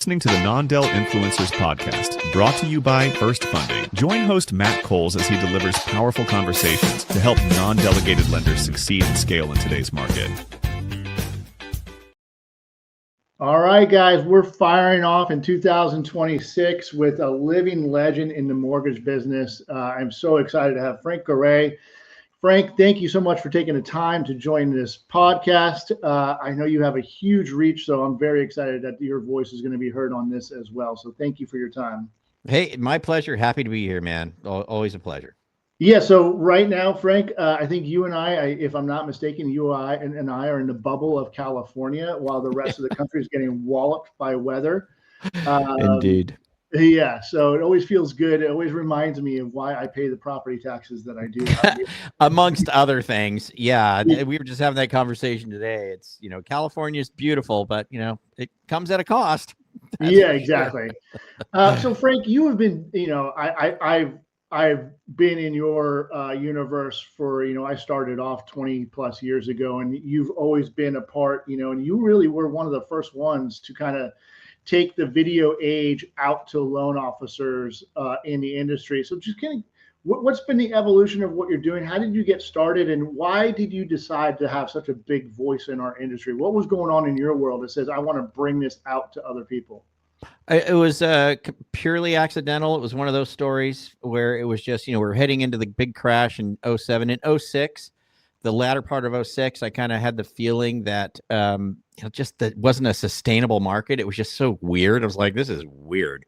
Listening to the Non-Del Influencers podcast, brought to you by First Funding. Join host Matt Coles as he delivers powerful conversations to help non-delegated lenders succeed and scale in today's market. All right, guys, we're firing off in 2026 with a living legend in the mortgage business. I'm so excited to have Frank Garay. Frank, thank you so much for taking the time to join this podcast. I know you have a huge reach, so I'm very excited that your voice is going to be heard on this as well. So thank you for your time. Hey, my pleasure. Happy to be here, man. Always a pleasure. Yeah, so right now, Frank, I think you and I, if I'm not mistaken, you and I are in the bubble of California while the rest of the country is getting walloped by weather. Indeed. Yeah, so it always feels good. It always reminds me of why I pay the property taxes that I do. Amongst other things. Yeah, we were just having that conversation today. It's, California's beautiful, but, it comes at a cost. Yeah, exactly. So, Frank, you have been, I've been in your universe for, I started off 20 plus years ago, and you've always been a part, and you really were one of the first ones to kind of take the video age out to loan officers in the industry. So just kind of, what's been the evolution of what you're doing? How did you get started, and why did you decide to have such a big voice in our industry? What was going on in your world that says, I want to bring this out to other people? It was purely accidental. It was one of those stories where it was just, we're heading into the big crash in 07 and 06. The latter part of 06, I kind of had the feeling that just that wasn't a sustainable market. It was just so weird. I was like, this is weird,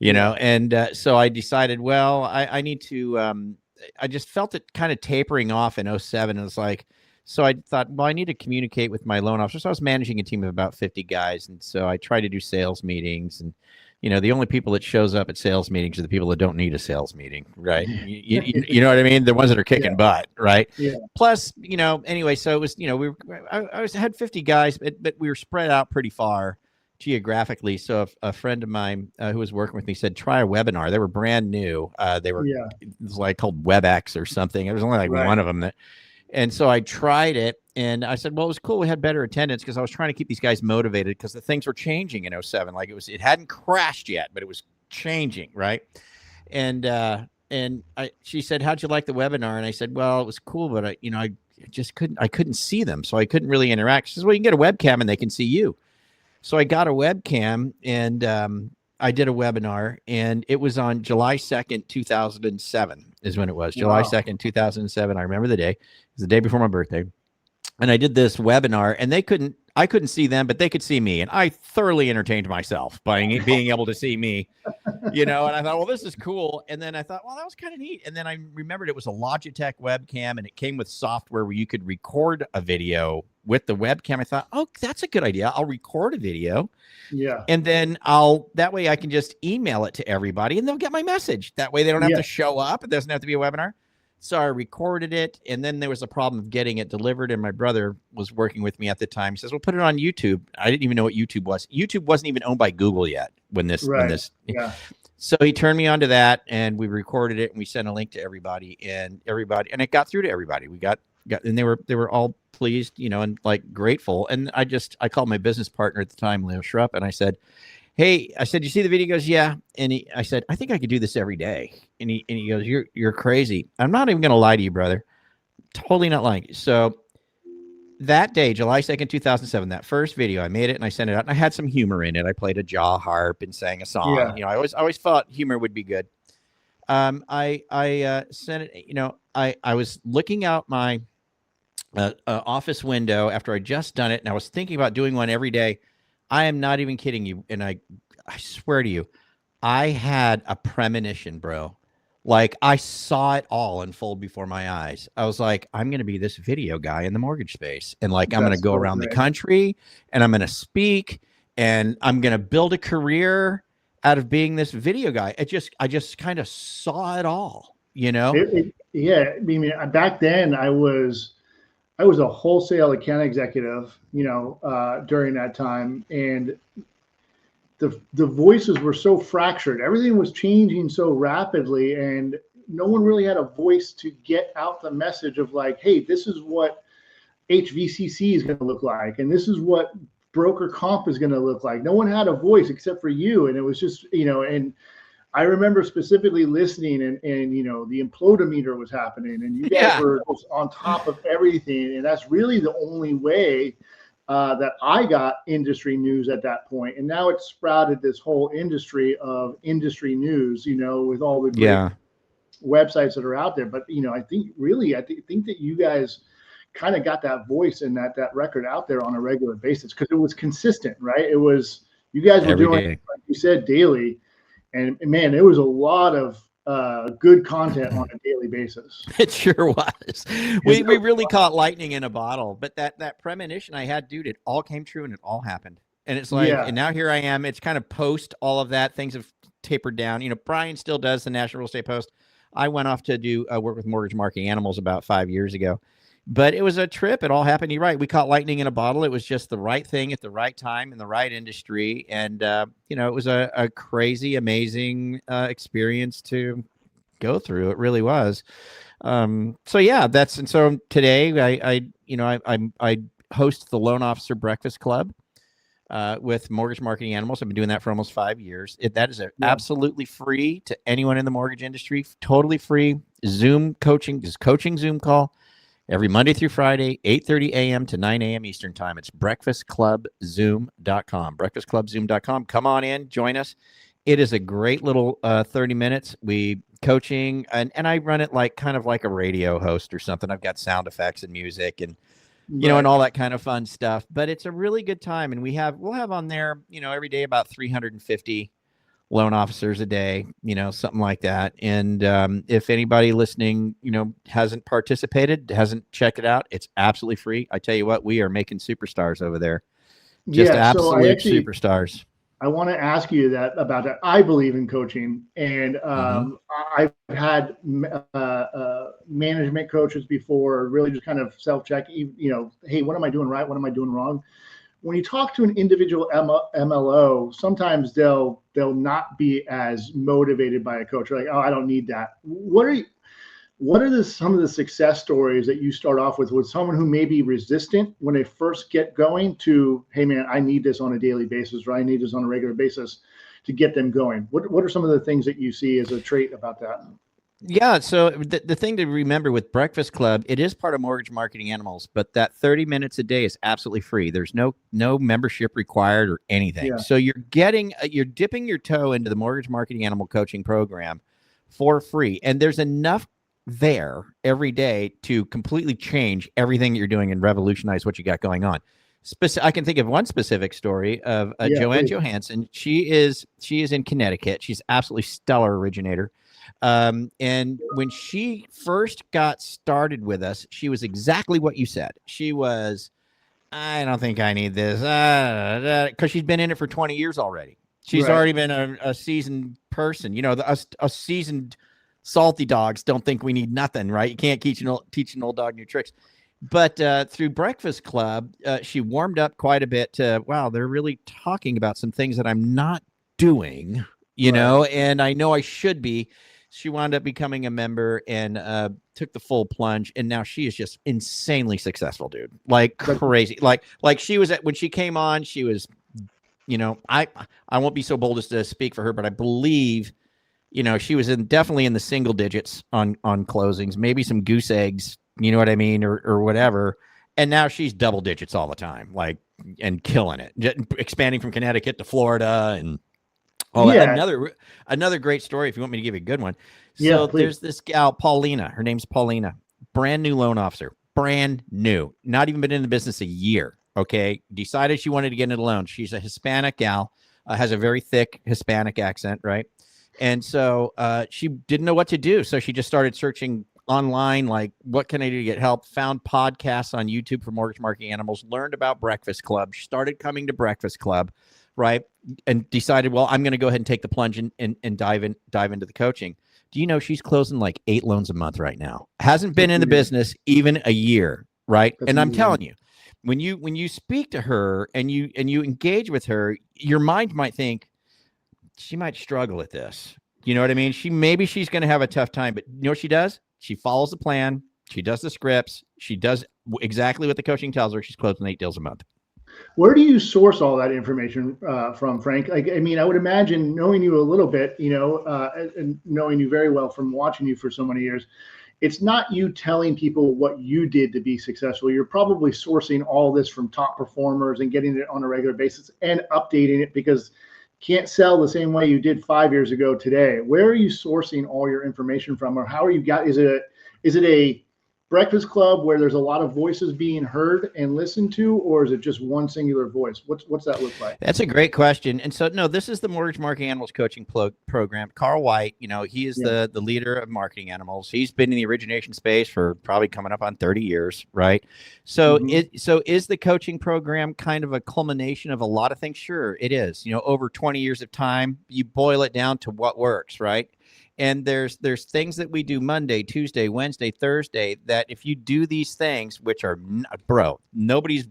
and so I decided, well, I need to, I just felt it kind of tapering off in 07. And it's like, so I thought, well, I need to communicate with my loan officer. So I was managing a team of about 50 guys. And so I tried to do sales meetings, and the only people that shows up at sales meetings are the people that don't need a sales meeting, right? You know what I mean? The ones that are kicking butt, right? Yeah. Plus, anyway, so it was, I had 50 guys, but we were spread out pretty far geographically. So a friend of mine who was working with me said, try a webinar. They were brand new. It was like called WebEx or something. It was only like one of them that. And so I tried it, and I said, well, it was cool. We had better attendance because I was trying to keep these guys motivated because the things were changing in 07. Like it hadn't crashed yet, but it was changing. Right. And she said, how'd you like the webinar? And I said, well, it was cool, but I just couldn't see them. So I couldn't really interact. She says, well, you can get a webcam and they can see you. So I got a webcam, and I did a webinar, and it was on July 2nd, 2007 is when it was. July 2nd, 2007. I remember the day. It was the day before my birthday. And I did this webinar, and I couldn't see them, but they could see me. And I thoroughly entertained myself by being able to see me, and I thought, well, this is cool. And then I thought, well, that was kind of neat. And then I remembered it was a Logitech webcam, and it came with software where you could record a video with the webcam. I thought, oh, that's a good idea. I'll record a video. Yeah. And then that way I can just email it to everybody and they'll get my message. That way they don't have to show up. It doesn't have to be a webinar. So I recorded it, and then there was a problem of getting it delivered. And my brother was working with me at the time. He says, well, put it on YouTube. I didn't even know what YouTube was. YouTube wasn't even owned by Google yet when this. So he turned me on to that, and we recorded it, and we sent a link to everybody, and it got through to everybody. We got, and they were all pleased, and like grateful. And I called my business partner at the time, Leo Schrupp, and I said, hey, you see the video? He goes, yeah. And I said, I think I could do this every day. And he goes, you're crazy. I'm not even going to lie to you, brother. Totally not lying. So that day, July 2nd, 2007, that first video, I made it and I sent it out, and I had some humor in it. I played a jaw harp and sang a song. I always thought humor would be good. I sent it, I was looking out my office window after I just done it, and I was thinking about doing one every day. I am not even kidding you. And I swear to you, I had a premonition, bro. Like I saw it all unfold before my eyes. I was like, I'm going to be this video guy in the mortgage space. And like, I'm going to go around the country, and I'm going to speak, and I'm going to build a career out of being this video guy. I just kind of saw it all, Yeah. I mean, back then I was a wholesale account executive, during that time, and the voices were so fractured. Everything was changing so rapidly, and no one really had a voice to get out the message of like, hey, this is what HVCC is going to look like, and this is what broker comp is going to look like. No one had a voice except for you. And it was just, and I remember specifically listening and the implodometer was happening and you guys were just on top of everything. And that's really the only way that I got industry news at that point. And now it's sprouted this whole industry of industry news, with all the great websites that are out there. But, I think that you guys kind of got that voice and that record out there on a regular basis because it was consistent, right? It was, you guys were doing, like you said, daily. And man, there was a lot of good content on a daily basis. It sure was. We really caught lightning in a bottle. But that premonition I had, dude, it all came true and it all happened. And it's like, and now here I am. It's kind of post all of that. Things have tapered down. Brian still does the National Real Estate Post. I went off to do work with Mortgage Marketing Animals about 5 years ago. But it was a trip. It all happened. You're right. We caught lightning in a bottle. It was just the right thing at the right time in the right industry. And, it was a crazy, amazing experience to go through. It really was. So today I host the Loan Officer Breakfast Club with Mortgage Marketing Animals. I've been doing that for almost 5 years. That is absolutely free to anyone in the mortgage industry. Totally free. Zoom coaching, just coaching Zoom call. Every Monday through Friday, 8:30 a.m. to 9 a.m. Eastern time. It's breakfastclubzoom.com. Breakfastclubzoom.com. Come on in, join us. It is a great little 30 minutes. We coaching, and I run it kind of like a radio host or something. I've got sound effects and music and and all that kind of fun stuff. But it's a really good time, and we'll have on there, every day about 350 loan officers a day, something like that. And if anybody listening, hasn't participated, hasn't checked it out, it's absolutely free. I tell you what, we are making superstars over there. Just absolute superstars. I want to ask you about that. I believe in coaching, and I've had management coaches before, really just kind of self-check, hey, what am I doing right? What am I doing wrong? When you talk to an individual MLO, sometimes they'll not be as motivated by a coach. They're like, oh, I don't need that. What are some of the success stories that you start off with someone who may be resistant when they first get going to, hey man, I need this on a daily basis, or I need this on a regular basis to get them going? What are some of the things that you see as a trait about that? Yeah. So the thing to remember with Breakfast Club, it is part of Mortgage Marketing Animals, but that 30 minutes a day is absolutely free. There's no membership required or anything. Yeah. So you're dipping your toe into the Mortgage Marketing Animal coaching program for free. And there's enough there every day to completely change everything you're doing and revolutionize what you got going on. I can think of one specific story of Joanne Johansson. She is in Connecticut. She's absolutely stellar originator. And when she first got started with us, she was exactly what you said. She was, I don't think I need this, because she's been in it for 20 years already. She's already been a seasoned person. A seasoned salty dogs don't think we need nothing, right? You can't teach an old dog new tricks. But through Breakfast Club, she warmed up quite a bit to, wow, they're really talking about some things that I'm not doing, and I know I should be. She wound up becoming a member and took the full plunge. And now she is just insanely successful, dude. Like crazy. Like she was when she came on, she was, I won't be so bold as to speak for her, but I believe, she was definitely in the single digits on closings, maybe some goose eggs, you know what I mean? Or whatever. And now she's double digits all the time, and killing it, expanding from Connecticut to Florida and oh, yeah. Another great story, if you want me to give you a good one. So there's this gal, Paulina. Her name's Paulina. Brand new loan officer. Brand new. Not even been in the business a year. Okay. Decided she wanted to get into loans. She's a Hispanic gal. Has a very thick Hispanic accent, right? And so she didn't know what to do. So she just started searching online, like, what can I do to get help? Found podcasts on YouTube for Mortgage Marketing Animals. Learned about Breakfast Club. She started coming to Breakfast Club. Right. And decided, well, I'm going to go ahead and take the plunge and dive into the coaching. Do you know she's closing like 8 loans a month right now? Hasn't been in the business even a year. Right. And I'm telling you, when you speak to her and you engage with her, your mind might think she might struggle at this. You know what I mean? Maybe she's going to have a tough time, but you know what she does? She follows the plan. She does the scripts. She does exactly what the coaching tells her. She's closing 8 deals a month. Where do you source all that information from, Frank? Like, I mean, I would imagine, knowing you a little bit, and knowing you very well from watching you for so many years, it's not you telling people what you did to be successful. You're probably sourcing all this from top performers and getting it on a regular basis and updating it, because you can't sell the same way you did 5 years ago today. Where are you sourcing all your information from, or how are you is it a breakfast club where there's a lot of voices being heard and listened to, or is it just one singular voice? What's that look like? That's a great question. And so, no, this is the Mortgage Marketing Animals coaching program. Carl White, he is the leader of Marketing Animals. He's been in the origination space for probably coming up on 30 years, right? So, is the coaching program kind of a culmination of a lot of things? Sure, it is. Over 20 years of time, you boil it down to what works, right? And there's things that we do Monday, Tuesday, Wednesday, Thursday, that if you do these things, which are, nobody's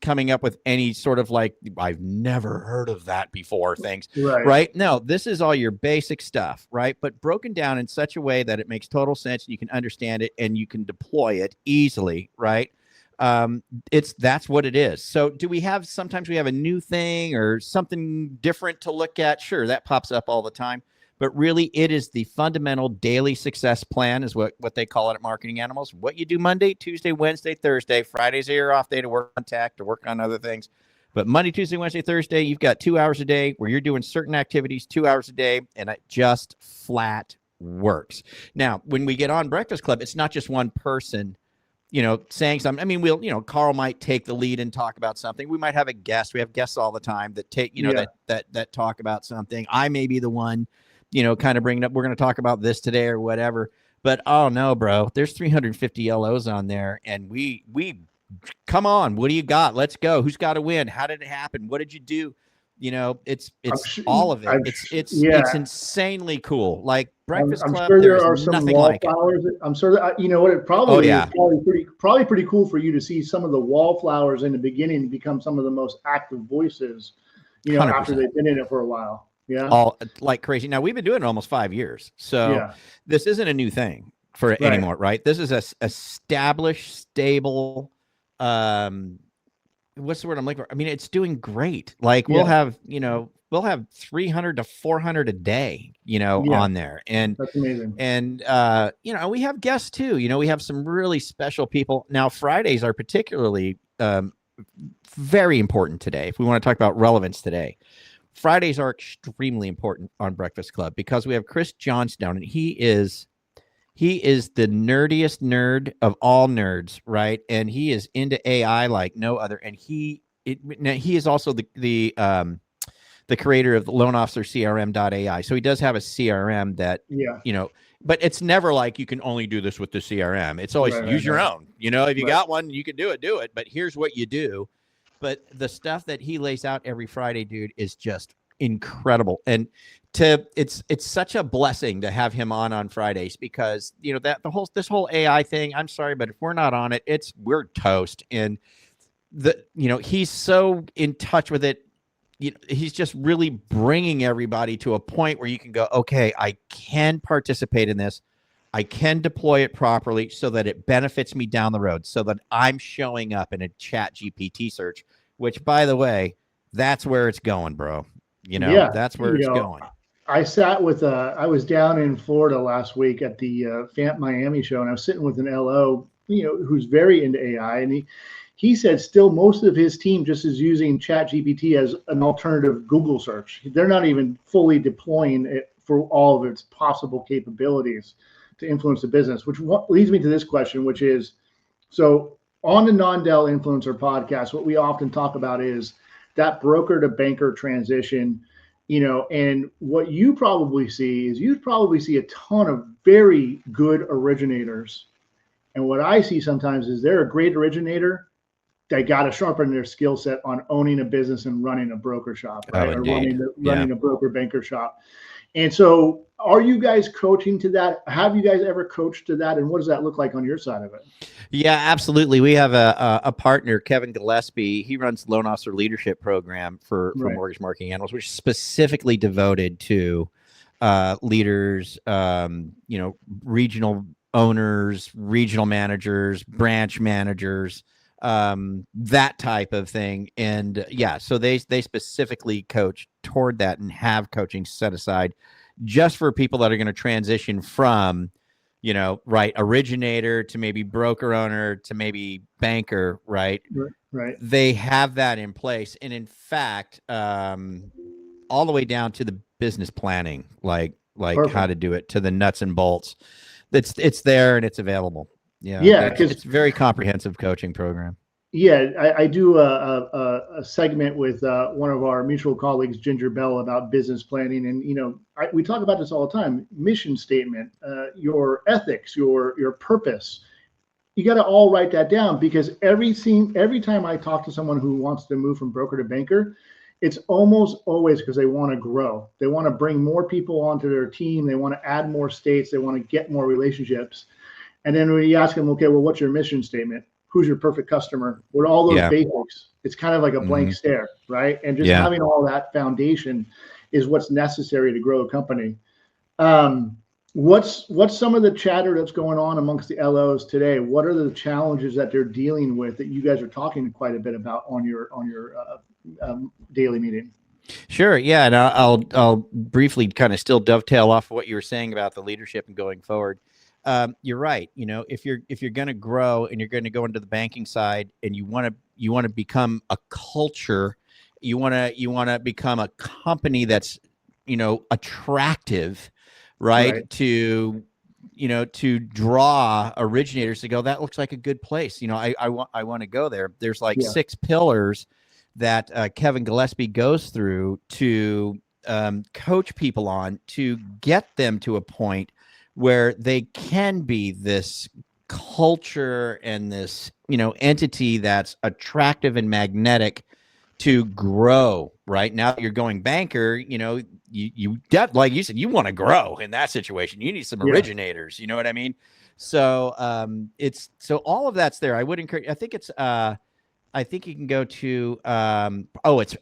coming up with any sort of like, I've never heard of that before things, right? No, this is all your basic stuff, right? But broken down in such a way that it makes total sense. You can understand it and you can deploy it easily, right? That's what it is. So sometimes we have a new thing or something different to look at. Sure, that pops up all the time. But really, it is the fundamental daily success plan, is what they call it at Marketing Animals. What you do Monday, Tuesday, Wednesday, Thursday. Fridays are your off day to work on tech, to work on other things. But Monday, Tuesday, Wednesday, Thursday, you've got 2 hours a day where you're doing certain activities 2 hours a day, and it just flat works. Now, when we get on Breakfast Club, it's not just one person, saying something. I mean, Carl might take the lead and talk about something. We might have a guest. We have guests all the time that take, that talk about something. I may be the one, kind of bringing up, we're going to talk about this today or whatever. But oh no, bro, there's 350 LOs on there, and we come on, what do you got? Let's go. Who's got to win? How did it happen? What did you do? It's all of it. It's insanely cool. Like Breakfast Club, I'm sure there are some nothing like wallflowers. I'm sure that what it probably is probably pretty cool for you to see some of the wallflowers in the beginning become some of the most active voices, 100%. After they've been in it for a while. Yeah. All like crazy. Now we've been doing it almost 5 years. So this isn't a new thing anymore, right? This is a established, stable, what's the word I'm looking for? I mean, it's doing great. Like we'll have 300 to 400 a day, on there. And that's amazing. And, we have guests too, we have some really special people. Now, Fridays are particularly, very important today. If we want to talk about relevance today, Fridays are extremely important on Breakfast Club because we have Chris Johnstone, and he is the nerdiest nerd of all nerds, right? And he is into AI like no other. And he is also the creator of the Loan Officer CRM.ai. So he does have a CRM that, but it's never like you can only do this with the CRM. It's always use your own. If you got one, you can do it. But here's what you do. But the stuff that he lays out every Friday, dude, is just incredible. And it's such a blessing to have him on Fridays because this whole AI thing, I'm sorry, but if we're not on it, we're toast. And he's so in touch with it. He's just really bringing everybody to a point where you can go, okay, I can participate in this. I can deploy it properly so that it benefits me down the road, so that I'm showing up in a Chat GPT search, which, by the way, that's where it's going, bro. That's where it's going. I was down in Florida last week at the FAMP Miami show, and I was sitting with an LO, who's very into AI, and he said still most of his team just is using Chat GPT as an alternative Google search. They're not even fully deploying it for all of its possible capabilities to influence the business, which leads me to this question, which is, so on the Non-Del Influencer podcast, what we often talk about is that broker to banker transition, and what you probably see is a ton of very good originators. And what I see sometimes is they're a great originator. They got to sharpen their skill set on owning a business and running a broker shop, right? Or running a broker banker shop. And so are you guys coaching to that? Have you guys ever coached to that? And what does that look like on your side of it? Yeah, absolutely. We have a partner, Kevin Gillespie. He runs the Loan Officer Leadership Program for Mortgage Marketing Animals, which is specifically devoted to leaders, regional owners, regional managers, branch managers, that type of thing. And yeah, so they specifically coach toward that and have coaching set aside just for people that are going to transition from, originator to maybe broker owner to maybe banker, right? Right. They have that in place. And in fact, all the way down to the business planning, like Perfect. how to do it, to the nuts and bolts. It's there and it's available. Yeah, because it's a very comprehensive coaching program. Yeah, I do a segment with one of our mutual colleagues, Ginger Bell, about business planning, and we talk about this all the time: mission statement, your ethics, your purpose. You got to all write that down, because every time I talk to someone who wants to move from broker to banker, it's almost always because they want to grow. They want to bring more people onto their team. They want to add more states. They want to get more relationships. And then when you ask them, okay, well, what's your mission statement? Who's your perfect customer? What all those basics? It's kind of like a blank stare, right? And just having all that foundation is what's necessary to grow a company. What's some of the chatter that's going on amongst the LOs today? What are the challenges that they're dealing with that you guys are talking quite a bit about on your daily meeting? Sure. Yeah. And I'll briefly kind of still dovetail off what you were saying about the leadership and going forward. You're right. If you're going to grow and you're going to go into the banking side and you want to become a culture, you want to become a company that's, attractive, right? To draw originators to go, that looks like a good place. I want to go there. There's like 6 pillars that Kevin Gillespie goes through to coach people on to get them to a point where they can be this culture and this, entity that's attractive and magnetic to grow. Right now you're going banker, you like you said, you want to grow in that situation. You need some originators, you know what I mean? So so all of that's there. I would encourage, I think you can go to,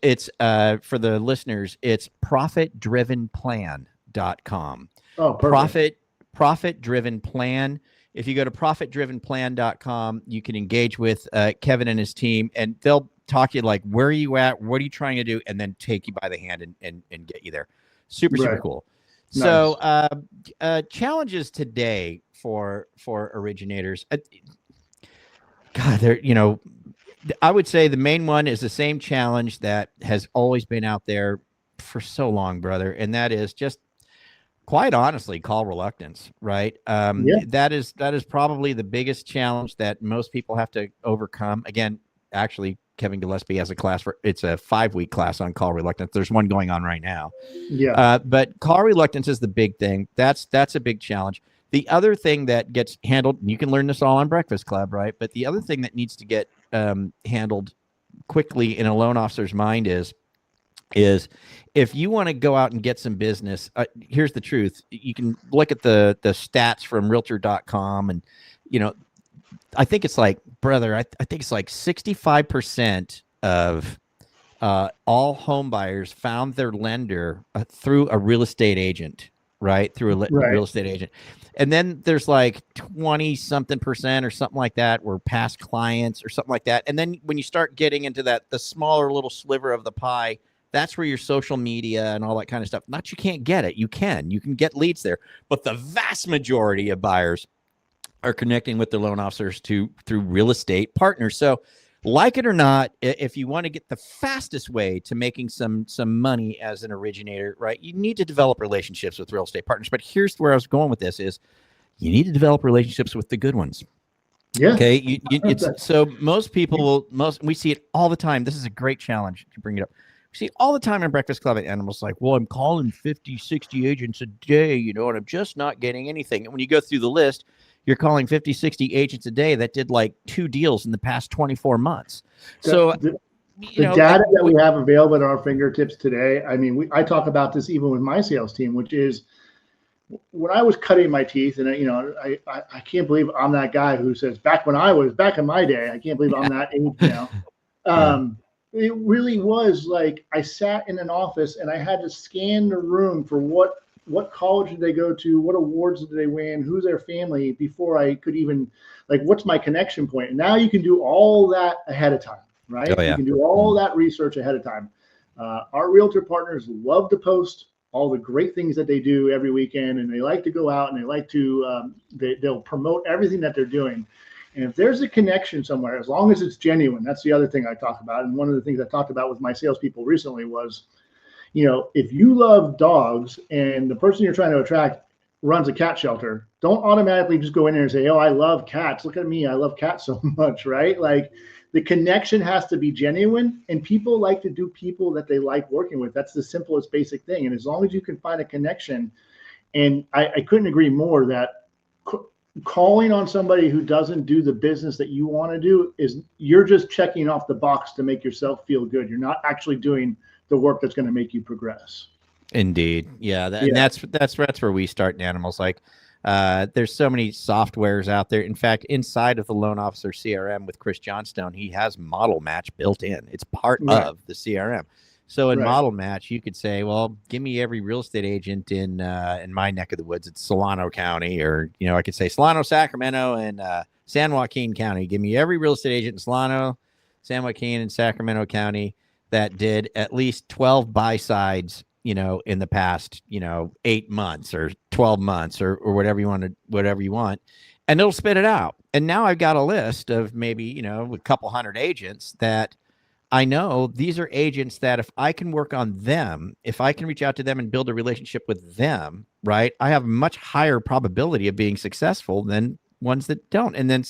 it's for the listeners, it's profitdrivenplan.com. Oh, perfect. Profit Driven Plan. If you go to profitdrivenplan.com, you can engage with Kevin and his team, and they'll talk to you like, where are you at? What are you trying to do? And then take you by the hand and get you there. Super cool. Nice. So challenges today for originators. God, I would say the main one is the same challenge that has always been out there for so long, brother. And that is just, quite honestly, call reluctance, right? That is probably the biggest challenge that most people have to overcome. Again, actually, Kevin Gillespie has a class it's a 5-week class on call reluctance. There's one going on right now. But call reluctance is the big thing. That's a big challenge. The other thing that gets handled, and you can learn this all on Breakfast Club, right? But the other thing that needs to get handled quickly in a loan officer's mind is if you want to go out and get some business, here's the truth. You can look at the stats from Realtor.com, and I think it's like, brother, I think it's like 65% of all home buyers found their lender through a real estate agent, right? Through a real estate agent. And then there's like 20-something% or something like that were past clients or something like that. And then when you start getting into the smaller little sliver of the pie, that's where your social media and all that kind of stuff. Not you can't get it. You can get leads there. But the vast majority of buyers are connecting with their loan officers through real estate partners. So like it or not, if you want to get the fastest way to making some money as an originator, right, you need to develop relationships with real estate partners. But here's where I was going with this is you need to develop relationships with the good ones. Yeah. Okay. So most people we see it all the time. This is a great challenge to bring it up. See all the time in Breakfast Club at Animals, like, well, I'm calling 50, 60 agents a day, and I'm just not getting anything. And when you go through the list, you're calling 50, 60 agents a day that did like 2 deals in the past 24 months. So the data that we have available at our fingertips today, I mean, I talk about this even with my sales team, which is when I was cutting my teeth, and I can't believe I'm that guy who says back in my day, I can't believe I'm that age now. It really was like I sat in an office and I had to scan the room for what what college did they go to? What awards did they win? Who's their family? Before I could even, like, what's my connection point? And now you can do all that ahead of time, right? Oh, yeah. You can do all that research ahead of time. Our realtor partners love to post all the great things that they do every weekend, and they like to go out and they like to, they'll promote everything that they're doing. And if there's a connection somewhere, as long as it's genuine, that's the other thing I talk about. And one of the things I talked about with my salespeople recently was, if you love dogs and the person you're trying to attract runs a cat shelter, don't automatically just go in there and say, oh, I love cats. Look at me. I love cats so much, right? Like, the connection has to be genuine, and people like to do people that they like working with. That's the simplest basic thing. And as long as you can find a connection, and I couldn't agree more that calling on somebody who doesn't do the business that you want to do is you're just checking off the box to make yourself feel good. You're not actually doing the work that's going to make you progress. Indeed. Yeah. And that's where we start in animals. Like, there's so many softwares out there. In fact, inside of the loan officer CRM with Chris Johnstone, he has Model Match built in. It's part of the CRM. So in Model Match, you could say, well, give me every real estate agent in my neck of the woods. It's Solano County, or, I could say Solano, Sacramento, and San Joaquin County. Give me every real estate agent in Solano, San Joaquin, and Sacramento County that did at least 12 buy-sides, in the past, 8 months or 12 months or whatever you want, and it'll spit it out. And now I've got a list of maybe, a couple hundred agents that I know these are agents that if I can work on them, if I can reach out to them and build a relationship with them, right, I have a much higher probability of being successful than ones that don't. And then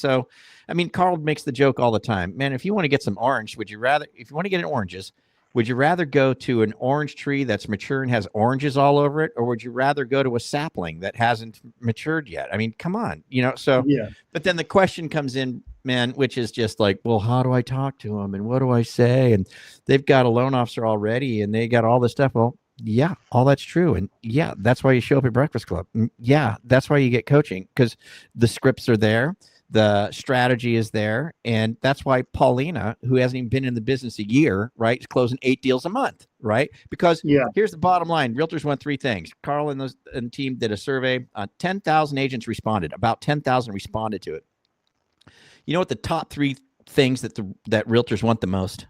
Carl makes the joke all the time, man, if you want to get some orange, if you want to get oranges, would you rather go to an orange tree that's mature and has oranges all over it? Or would you rather go to a sapling that hasn't matured yet? I mean, come on, but then the question comes in, man, which is just like, well, how do I talk to them? And what do I say? And they've got a loan officer already and they got all this stuff. Well, yeah, all that's true. And yeah, that's why you show up at Breakfast Club. Yeah, that's why you get coaching, because the scripts are there. The strategy is there. And that's why Paulina, who hasn't even been in the business a year, right, is closing 8 deals a month, right? Because here's the bottom line. Realtors want 3 things. Carl and the team did a survey. 10,000 agents responded. About 10,000 responded to it. You know what the top 3 things that realtors want the most,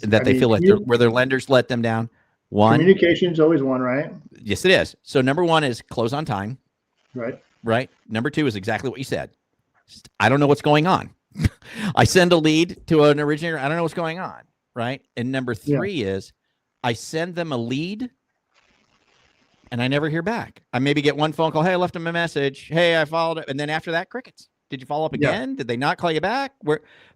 that they feel like where their lenders let them down? One, communication is always one, right? Yes, it is. So number 1 is close on time. Right. Number 2 is exactly what you said. I don't know what's going on. I send a lead to an originator. I don't know what's going on. Right. And number 3 is I send them a lead and I never hear back. I maybe get one phone call. Hey, I left them a message. Hey, I followed it. And then after that, crickets. Did you follow up again? Did they not call you back?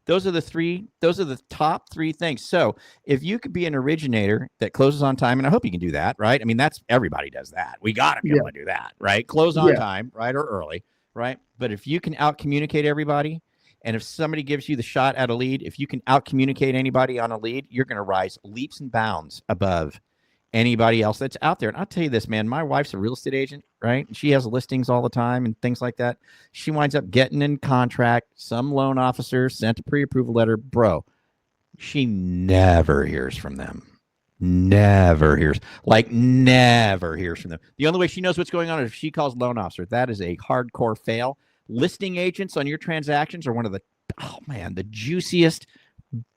Those are the top 3 things. So if you could be an originator that closes on time, and I hope you can do that, right? I mean, everybody does that. We got to be able to do that, right? Close on time, right? Or early, right? But if you can out communicate everybody, and if somebody gives you the shot at a lead, if you can out communicate anybody on a lead, you're going to rise leaps and bounds above anybody else that's out there. And I'll tell you this, man, my wife's a real estate agent, right? She has listings all the time and things like that. She winds up getting in contract. Some loan officer sent a pre-approval letter. Bro, she never hears from them. Never hears from them. The only way she knows what's going on is if she calls loan officer. That is a hardcore fail. Listing agents on your transactions are one of the juiciest,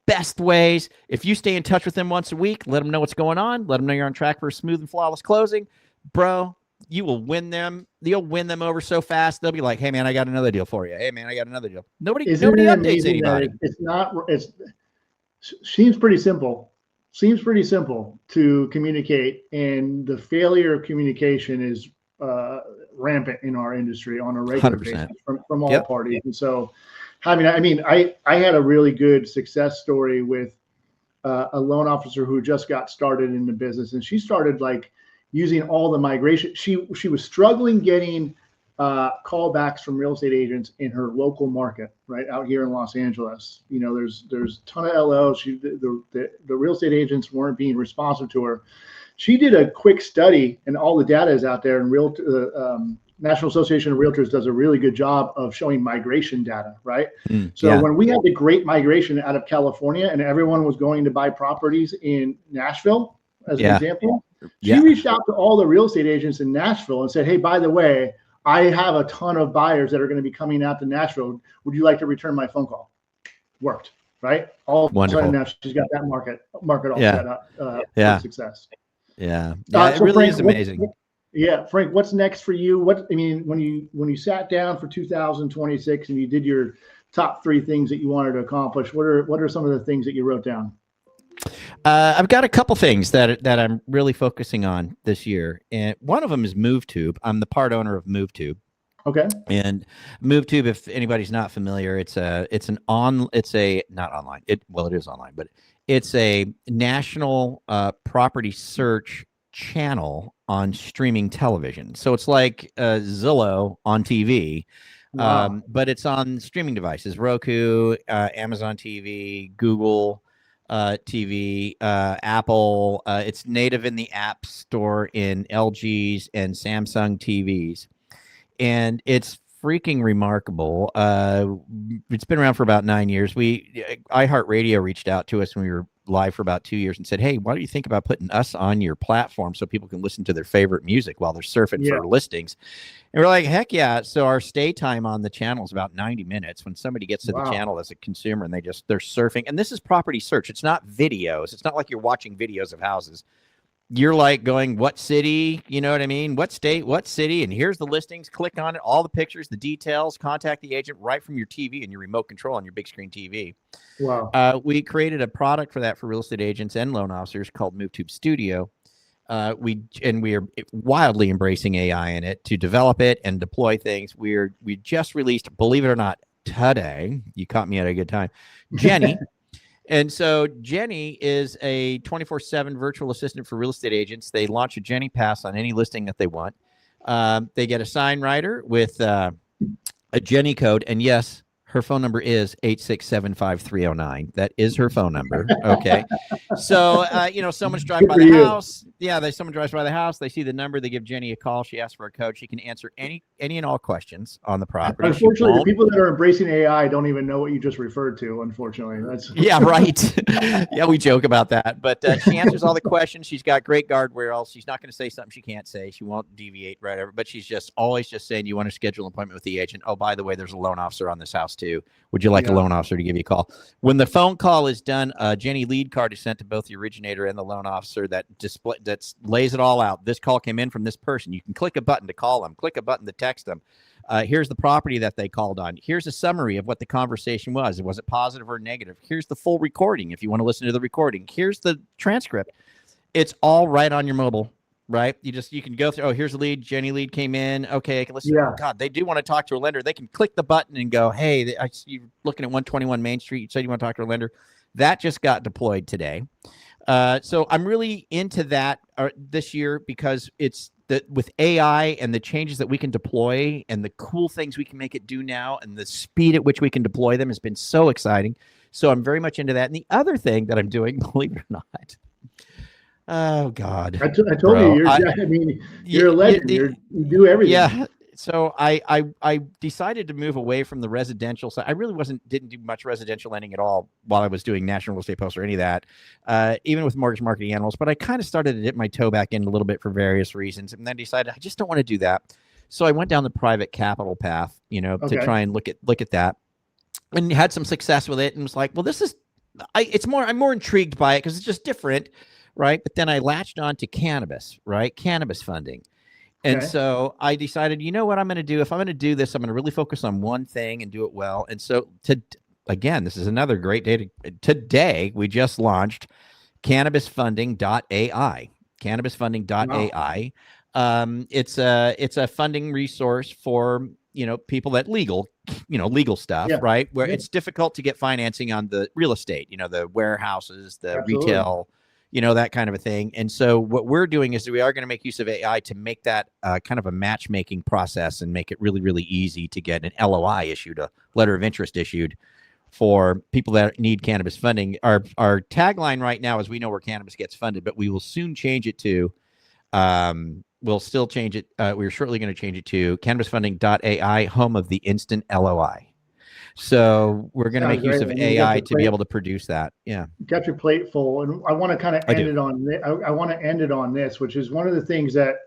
best ways. If you stay in touch with them once a week, let them know what's going on. Let them know you're on track for a smooth and flawless closing. Bro, you will win them. You'll win them over so fast. They'll be like, hey, man, I got another deal for you. Hey, man, I got another deal. Nobody updates anybody. Seems pretty simple. Seems pretty simple to communicate. And the failure of communication is rampant in our industry on a regular 100%. basis from all parties. And so, I had a really good success story with a loan officer who just got started in the business, and she started using all the migration. She was struggling getting callbacks from real estate agents in her local market, right out here in Los Angeles. There's a ton of LOs. The real estate agents weren't being responsive to her. She did a quick study, and all the data is out there. And National Association of Realtors does a really good job of showing migration data, right? When we had the great migration out of California, and everyone was going to buy properties in Nashville, as an example, She reached out to all the real estate agents in Nashville and said, hey, by the way, I have a ton of buyers that are going to be coming out to Nashville. Would you like to return my phone call? Worked, right? All of a sudden now she's got that market all set up for success. Yeah. So it really Frank, is amazing. Frank, what's next for you? When you sat down for 2026 and you did your top 3 things that you wanted to accomplish, what are some of the things that you wrote down? I've got a couple things that I'm really focusing on this year, and one of them is MoveTube. I'm the part owner of MoveTube. Okay. And MoveTube, if anybody's not familiar, it is online, but it's a national property search channel on streaming television. So it's like Zillow on TV. Wow. But it's on streaming devices: Roku, Amazon TV, Google TV, Apple. It's native in the App Store in LGs and Samsung TVs, and it's freaking remarkable. It's been around for about 9 years. iHeartRadio reached out to us when we were live for about 2 years and said, hey, why don't you think about putting us on your platform so people can listen to their favorite music while they're surfing for listings? And we're like, heck yeah. So our stay time on the channel is about 90 minutes. When somebody gets to the channel as a consumer and they're surfing, and this is property search. It's not videos. It's not like you're watching videos of houses. You're like going, what city, you know what I mean? What state, what city, and here's the listings. Click on it, all the pictures, the details, contact the agent right from your TV and your remote control on your big screen TV. Wow. We created a product for that for real estate agents and loan officers called MoveTube Studio. We are wildly embracing AI in it to develop it and deploy things. We just released, believe it or not, today. You caught me at a good time, Jenny. And so Jenny is a 24/7 virtual assistant for real estate agents. They launch a Jenny Pass on any listing that they want. They get a sign writer with a Jenny code. And yes, her phone number is 8675309. That is her phone number. Okay. So, someone's driving by the house. Yeah, someone drives by the house. They see the number. They give Jenny a call. She asks for a code. She can answer any and all questions on the property. Unfortunately, the people that are embracing AI don't even know what you just referred to. Unfortunately, that's yeah, right. Yeah, we joke about that, but she answers all the questions. She's got great guardrails. She's not going to say something she can't say. She won't deviate, whatever. But she's just always just saying, "You want to schedule an appointment with the agent? Oh, by the way, there's a loan officer on this house too. Would you like a loan officer to give you a call?" When the phone call is done, Jenny lead card is sent to both the originator and the loan officer that lays it all out. This call came in from this person. You can click a button to call them, click a button to text them. Here's the property that they called on. Here's a summary of what the conversation was. Was it positive or negative? Here's the full recording if you want to listen to the recording. Here's the transcript. It's all right on your mobile. Right. You can go through. Oh, here's the lead. Jenny lead came in. Okay. I can listen. Oh, God, they do want to talk to a lender. They can click the button and go, hey, I see you looking at 121 Main Street. You said you want to talk to a lender. That just got deployed today. So I'm really into that this year because it's with AI and the changes that we can deploy and the cool things we can make it do now and the speed at which we can deploy them has been so exciting. So I'm very much into that. And the other thing that I'm doing, believe it or not, oh God! I told you, you're a legend. You do everything. Yeah. So I decided to move away from the residential side. I really didn't do much residential lending at all while I was doing National Real Estate Post or any of that, even with mortgage marketing analysts. But I kind of started to dip my toe back in a little bit for various reasons, and then decided I just don't want to do that. So I went down the private capital path, to try and look at that, and had some success with it. And was like, well, I'm more intrigued by it because it's just different. Right. But then I latched on to cannabis, right? Cannabis funding. And so I decided, you know what I'm going to do? If I'm going to do this, I'm going to really focus on one thing and do it well. And so again, this is another great day. Today, we just launched cannabisfunding.ai. Cannabisfunding.ai. It's a funding resource for, people that legal stuff, right? Where it's difficult to get financing on the real estate, the warehouses, the retail, that kind of a thing. And so what we're doing is we are going to make use of AI to make that kind of a matchmaking process and make it really, really easy to get an LOI issued, a letter of interest issued for people that need cannabis funding. Our tagline right now is we know where cannabis gets funded, but we will soon change it to, we're shortly going to change it to cannabisfunding.ai, home of the instant LOI. So we're going to make use of Great. AI to be able to produce that. Yeah. Got your plate full, and I want to kind of end it on. I want to end it on this, which is one of the things that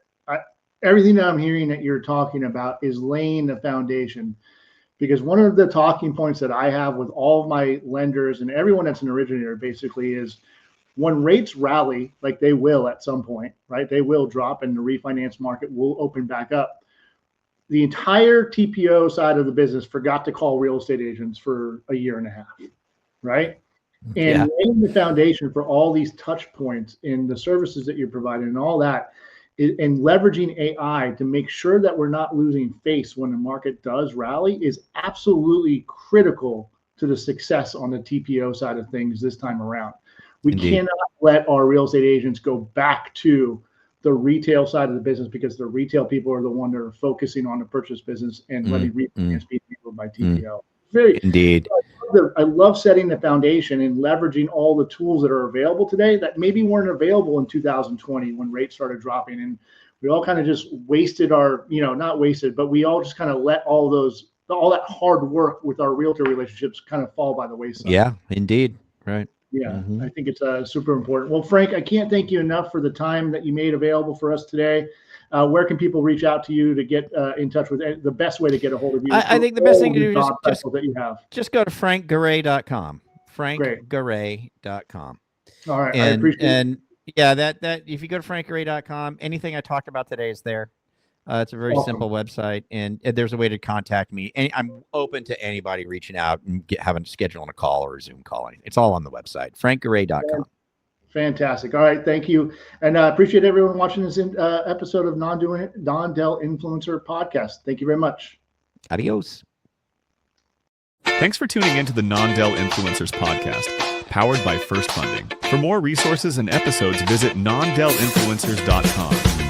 everything that I'm hearing that you're talking about is laying the foundation. Because one of the talking points that I have with all of my lenders and everyone that's an originator basically is when rates rally, like they will at some point, right? They will drop and the refinance market will open back up. The entire TPO side of the business forgot to call real estate agents for a year and a half, right? And laying the foundation for all these touch points in the services that you're providing and all that, and leveraging AI to make sure that we're not losing face when the market does rally is absolutely critical to the success on the TPO side of things this time around. We cannot let our real estate agents go back to the retail side of the business because the retail people are the one that are focusing on the purchase business and letting refinance be handled by TPO. Indeed. I love setting the foundation and leveraging all the tools that are available today that maybe weren't available in 2020 when rates started dropping. And we all kind of just wasted our, not wasted, but we all just kind of let all that hard work with our realtor relationships kind of fall by the wayside. Yeah, indeed. Right. Yeah, I think it's super important. Well, Frank, I can't thank you enough for the time that you made available for us today. Where can people reach out to you to get in touch with the best way to get a hold of you? I think the best thing to do is just go to frankgaray.com. frankgaray.com. All right, I appreciate it. And yeah, that if you go to frankgaray.com, anything I talked about today is there. It's a very simple website, and there's a way to contact me. And I'm open to anybody reaching out and having to schedule on a call or a Zoom call. It's all on the website, frankgaray.com. Fantastic. All right. Thank you. And I appreciate everyone watching this episode of Non-Del Influencer Podcast. Thank you very much. Adios. Thanks for tuning into the Non-Del Influencers Podcast, powered by First Funding. For more resources and episodes, visit nondelinfluencers.com.